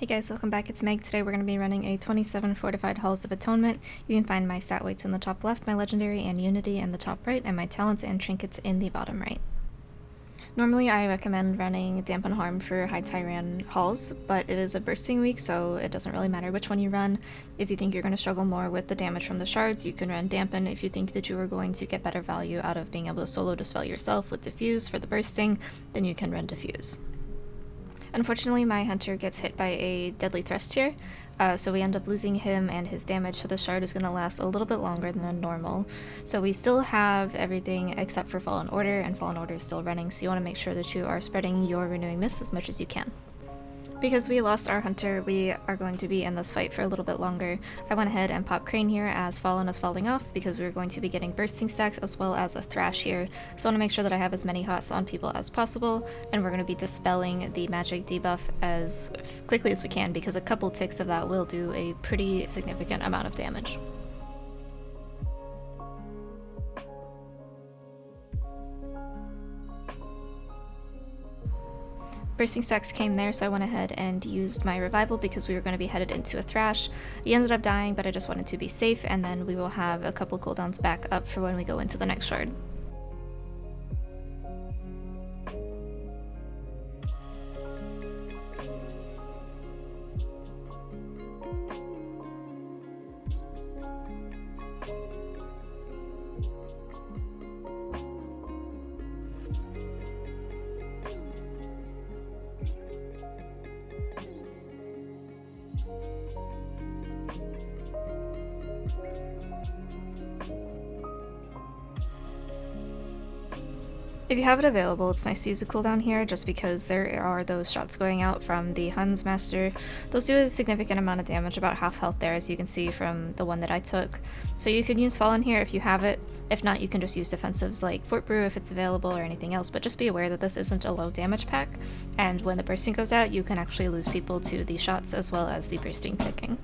Hey guys, welcome back, it's Meg. Today we're going to be running a 27 Fortified Halls of Atonement. You can find my stat weights in the top left, my legendary and unity in the top right, and my talents and trinkets in the bottom right. Normally I recommend running Dampen Harm for High Tyran Halls, but it is a bursting week, so it doesn't really matter which one you run. If you think you're going to struggle more with the damage from the shards, you can run Dampen. If you think that you are going to get better value out of being able to solo dispel yourself with Diffuse for the bursting, then you can run Diffuse. Unfortunately, my hunter gets hit by a deadly thrust here, so we end up losing him, and his damage to the shard is going to last a little bit longer than a normal. So we still have everything except for Fallen Order, and Fallen Order is still running, so you want to make sure that you are spreading your Renewing Mist as much as you can. Because we lost our hunter, we are going to be in this fight for a little bit longer. I went ahead and popped Crane here as Fallen is falling off because we were going to be getting bursting stacks as well as a Thrash here. So I want to make sure that I have as many hots on people as possible, and we're going to be dispelling the magic debuff as quickly as we can because a couple ticks of that will do a pretty significant amount of damage. Bursting stacks came there, so I went ahead and used my revival because we were going to be headed into a Thrash. He ended up dying, but I just wanted to be safe, and then we will have a couple cooldowns back up for when we go into the next shard. If you have it available, it's nice to use a cooldown here just because there are those shots going out from the Hun's Master. Those do a significant amount of damage, about half health there, as you can see from the one that I took. So you can use Fallen here if you have it. If not, you can just use defensives like Fort Brew if it's available or anything else, but just be aware that this isn't a low damage pack, and when the bursting goes out, you can actually lose people to the shots as well as the bursting ticking.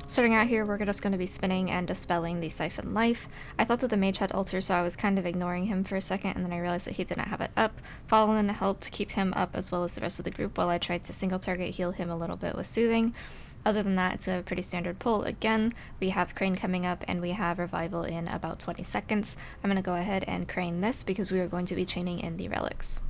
Starting out here, we're just going to be spinning and dispelling the Siphon Life. I thought that the mage had Alter, so I was kind of ignoring him for a second, and then I realized that he didn't have it up. Fallen helped keep him up as well as the rest of the group while I tried to single target heal him a little bit with Soothing. Other than that, it's a pretty standard pull. Again, we have Crane coming up, and we have Revival in about 20 seconds. I'm going to go ahead and Crane this because we are going to be chaining in the relics.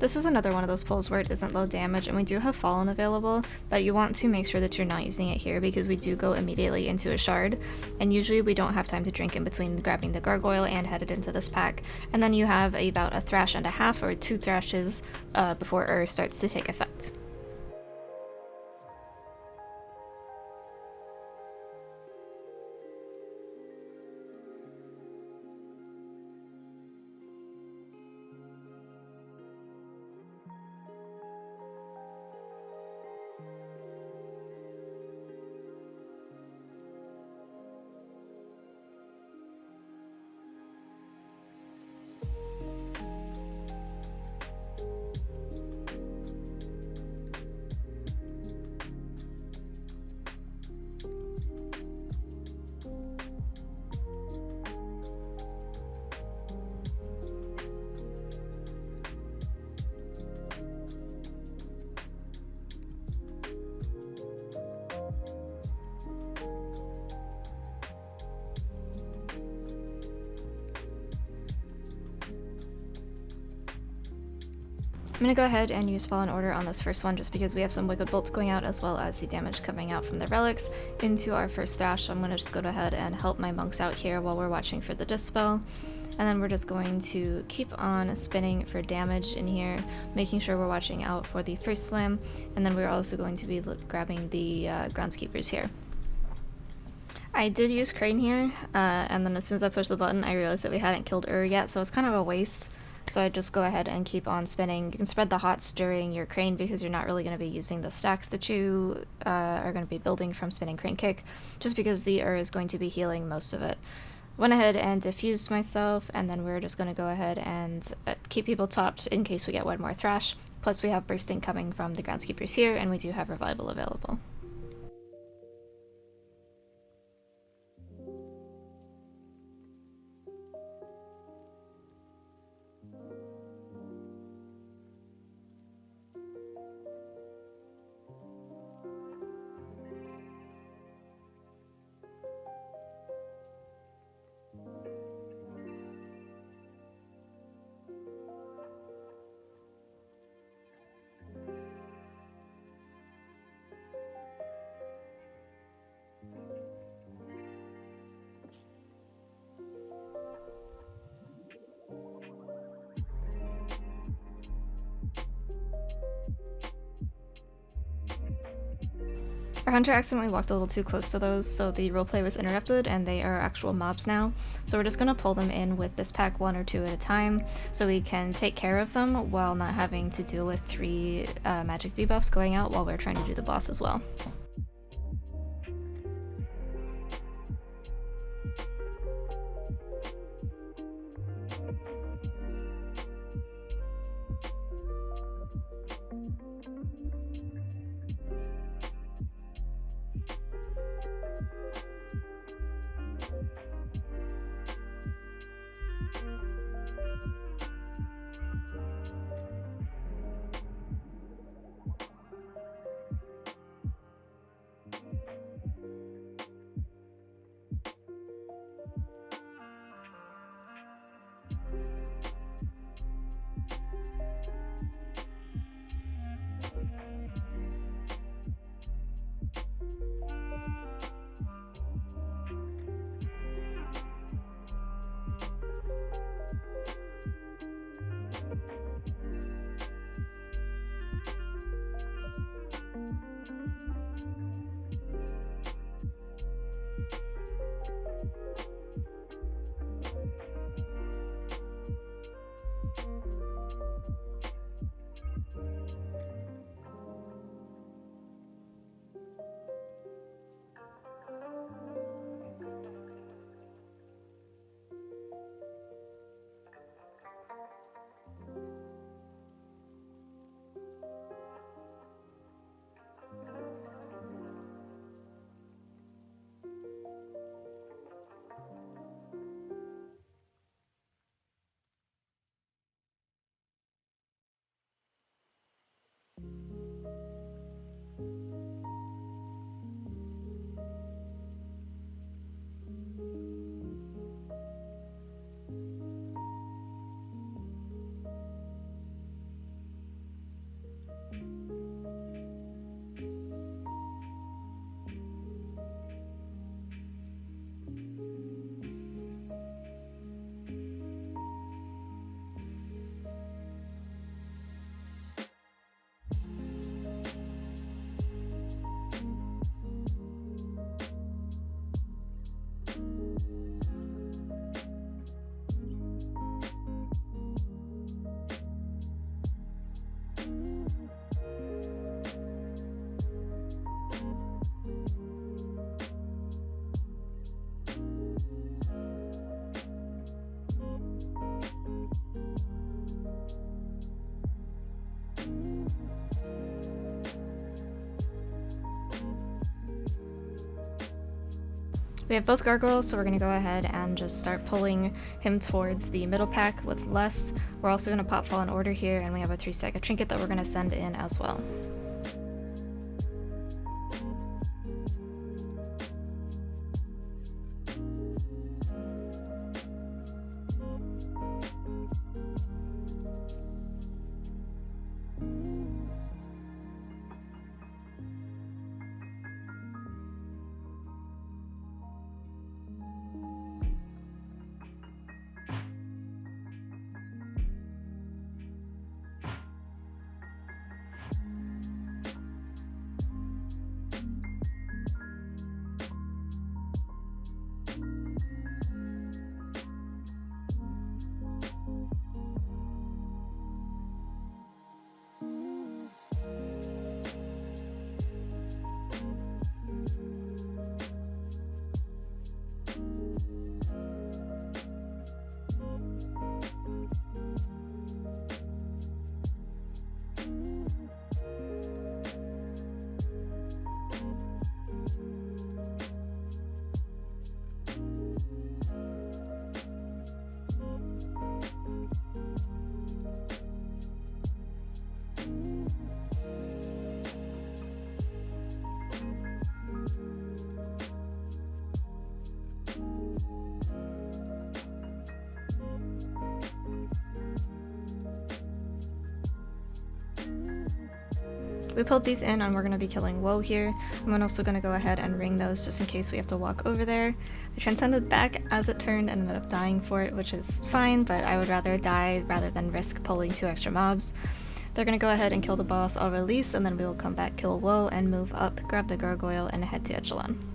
This is another one of those pulls where it isn't low damage, and we do have Fallen available, but you want to make sure that you're not using it here because we do go immediately into a shard, and usually we don't have time to drink in between grabbing the gargoyle and headed into this pack, and then you have about a thrash and a half or 2 thrashes before starts to take effect. I'm going to go ahead and use Fallen Order on this first one just because we have some Wicked Bolts going out as well as the damage coming out from the relics into our first thrash. So I'm going to just go ahead and help my monks out here while we're watching for the Dispel. And then we're just going to keep on spinning for damage in here, making sure we're watching out for the first slam. And then we're also going to be grabbing the Groundskeepers here. I did use Crane here, and then as soon as I pushed the button I realized that we hadn't killed yet, so it's kind of a waste. So I just go ahead and keep on spinning. You can spread the hots during your crane because you're not really going to be using the stacks that you are going to be building from spinning crane kick, just because the is going to be healing most of it. Went ahead and diffused myself, and then we're just going to go ahead and keep people topped in case we get one more thrash. Plus we have bursting coming from the Groundskeepers here, and we do have revival available. Our hunter accidentally walked a little too close to those, so the roleplay was interrupted and they are actual mobs now. So we're just going to pull them in with this pack 1 or 2 at a time so we can take care of them while not having to deal with 3 magic debuffs going out while we're trying to do the boss as well. We have both gargoyles, so we're going to go ahead and just start pulling him towards the middle pack with Lust. We're also going to pop Fallen Order here, and we have a 3-stack trinket that we're going to send in as well. We pulled these in and we're going to be killing Woe here. I'm also going to go ahead and ring those just in case we have to walk over there. I transcended back as it turned and ended up dying for it, which is fine, but I would rather die rather than risk pulling 2 extra mobs. They're going to go ahead and kill the boss. I'll release and then we will come back, kill Woe, and move up, grab the gargoyle, and head to Echelon.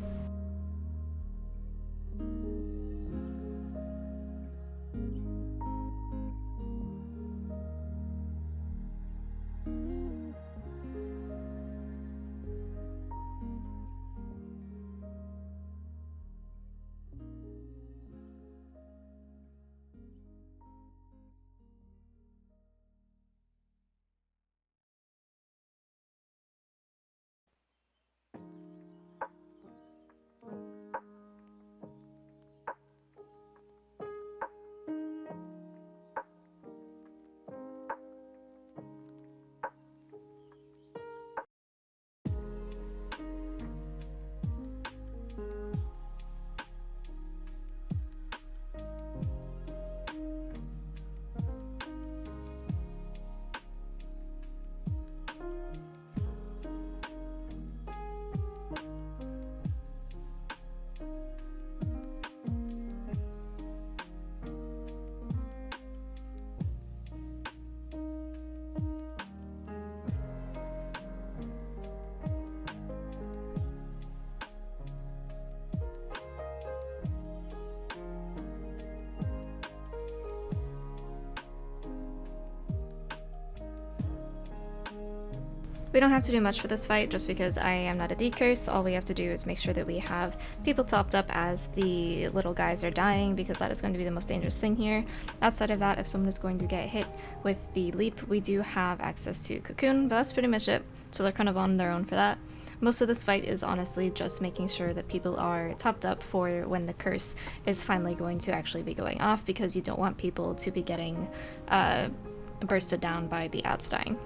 We don't have to do much for this fight just because I am not a decurse. All we have to do is make sure that we have people topped up as the little guys are dying, because that is going to be the most dangerous thing here. Outside of that, if someone is going to get hit with the leap, we do have access to Cocoon, but that's pretty much it. So they're kind of on their own for that. Most of this fight is honestly just making sure that people are topped up for when the curse is finally going to actually be going off, because you don't want people to be getting bursted down by the ads dying.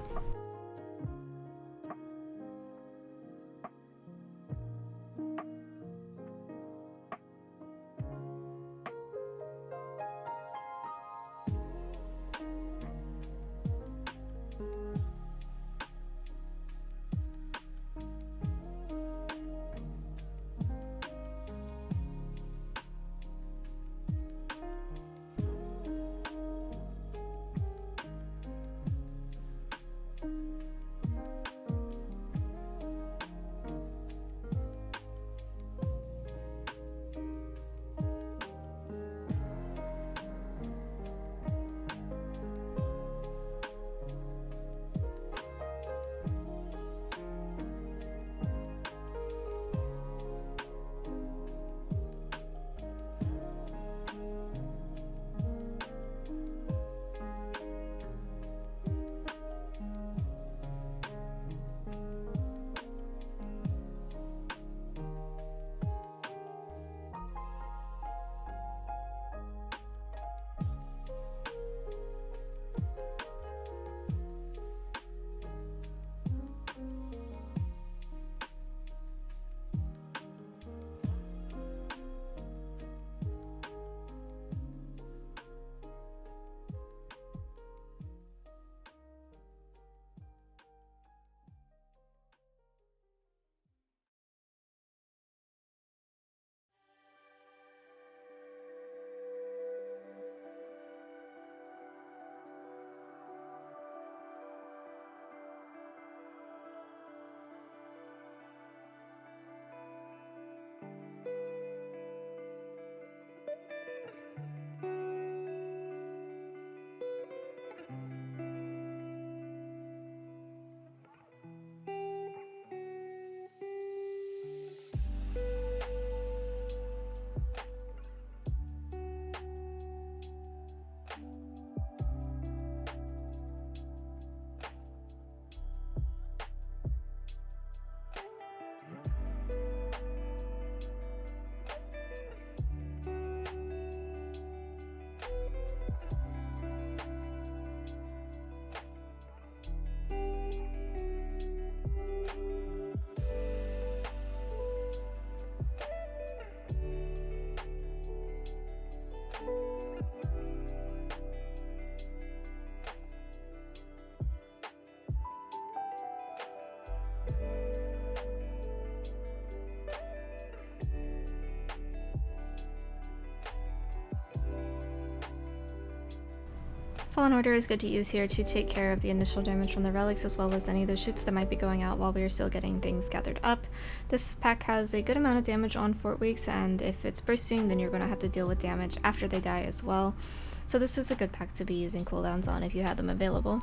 Fallen Order is good to use here to take care of the initial damage from the relics as well as any of the shoots that might be going out while we are still getting things gathered up. This pack has a good amount of damage on Fort Weeks, and if it's bursting then you're going to have to deal with damage after they die as well. So this is a good pack to be using cooldowns on if you had them available.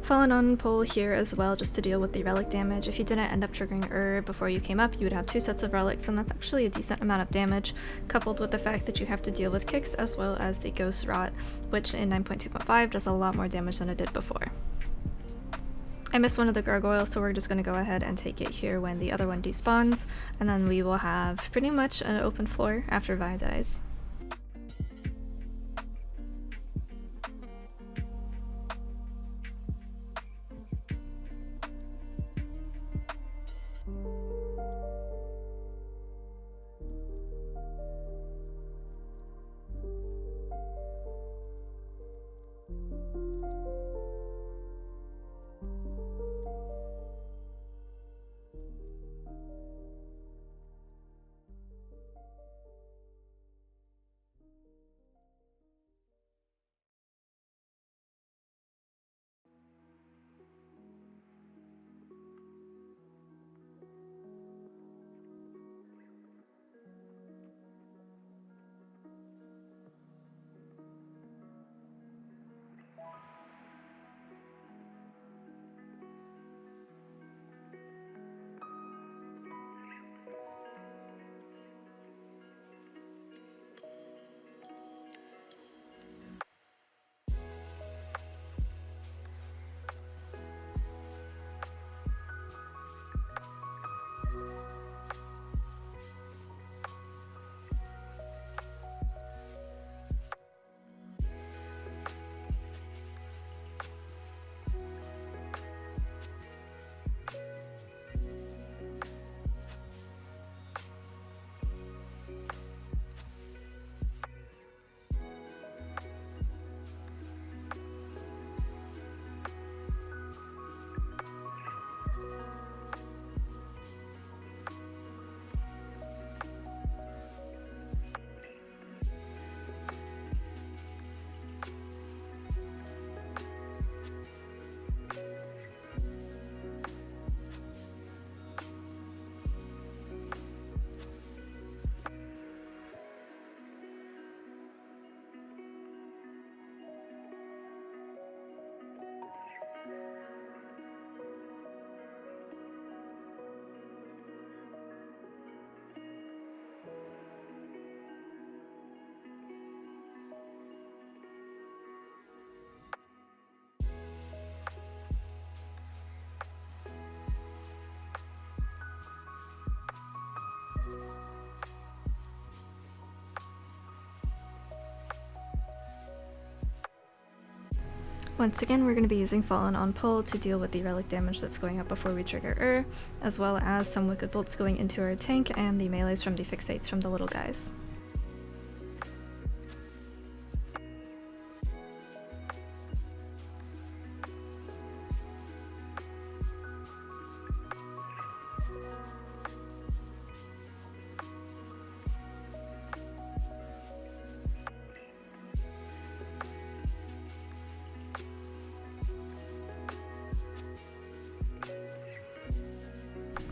Fallen on pull here as well just to deal with the relic damage. If you didn't end up triggering before you came up, you would have 2 sets of relics, and that's actually a decent amount of damage, coupled with the fact that you have to deal with kicks as well as the Ghost Rot, which in 9.2.5 does a lot more damage than it did before. I missed one of the gargoyles, so we're just going to go ahead and take it here when the other one despawns, and then we will have pretty much an open floor after Vi dies. Once again, we're going to be using Fallen on pull to deal with the relic damage that's going up before we trigger as well as some Wicked Bolts going into our tank and the melees from the Fixates from the little guys.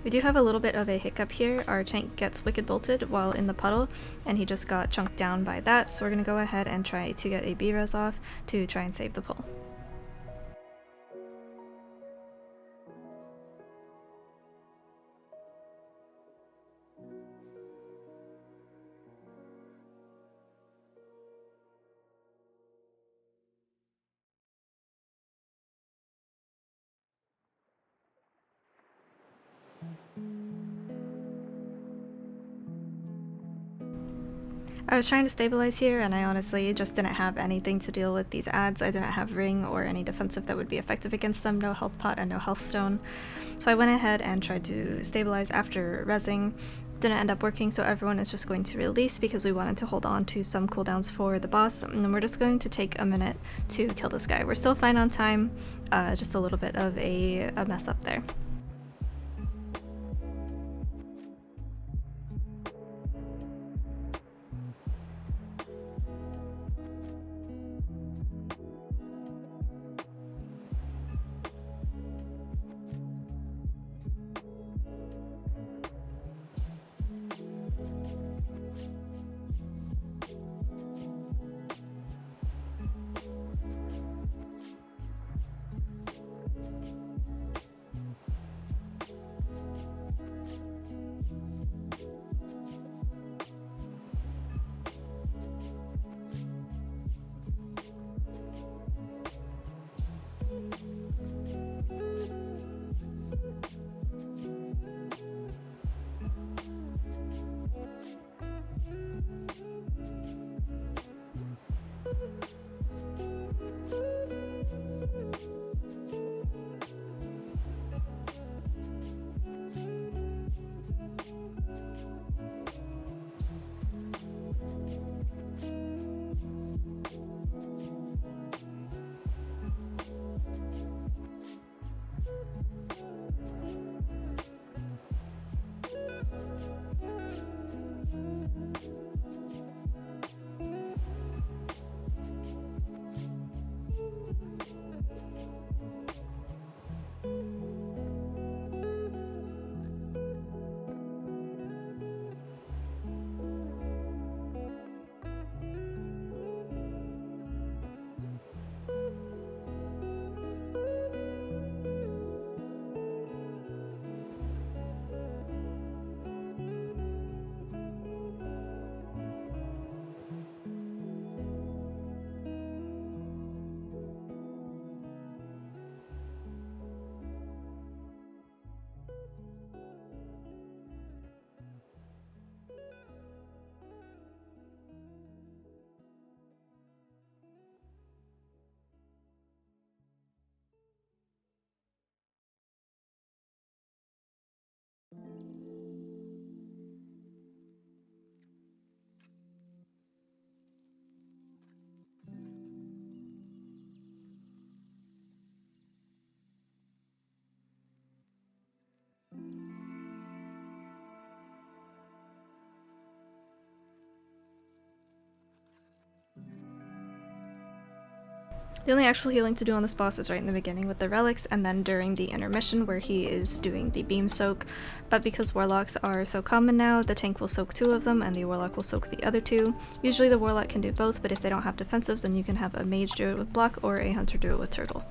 We do have a little bit of a hiccup here. Our tank gets Wicked Bolted while in the puddle, and he just got chunked down by that, so we're going to go ahead and try to get a B-res off to try and save the pull. I was trying to stabilize here, and I honestly just didn't have anything to deal with these ads. I didn't have ring or any defensive that would be effective against them, no health pot and no health stone. So I went ahead and tried to stabilize after rezzing. Didn't end up working, so everyone is just going to release because we wanted to hold on to some cooldowns for the boss, and then we're just going to take a minute to kill this guy. We're still fine on time, just a little bit of a mess up there. The only actual healing to do on this boss is right in the beginning with the relics, and then during the intermission where he is doing the beam soak. But because warlocks are so common now, the tank will soak 2 of them and the warlock will soak the other 2. Usually the warlock can do both, but if they don't have defensives, then you can have a mage do it with block or a hunter do it with turtle.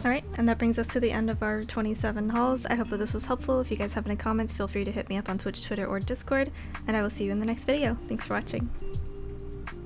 Alright, and that brings us to the end of our 27 hauls. I hope that this was helpful. If you guys have any comments, feel free to hit me up on Twitch, Twitter, or Discord, and I will see you in the next video. Thanks for watching.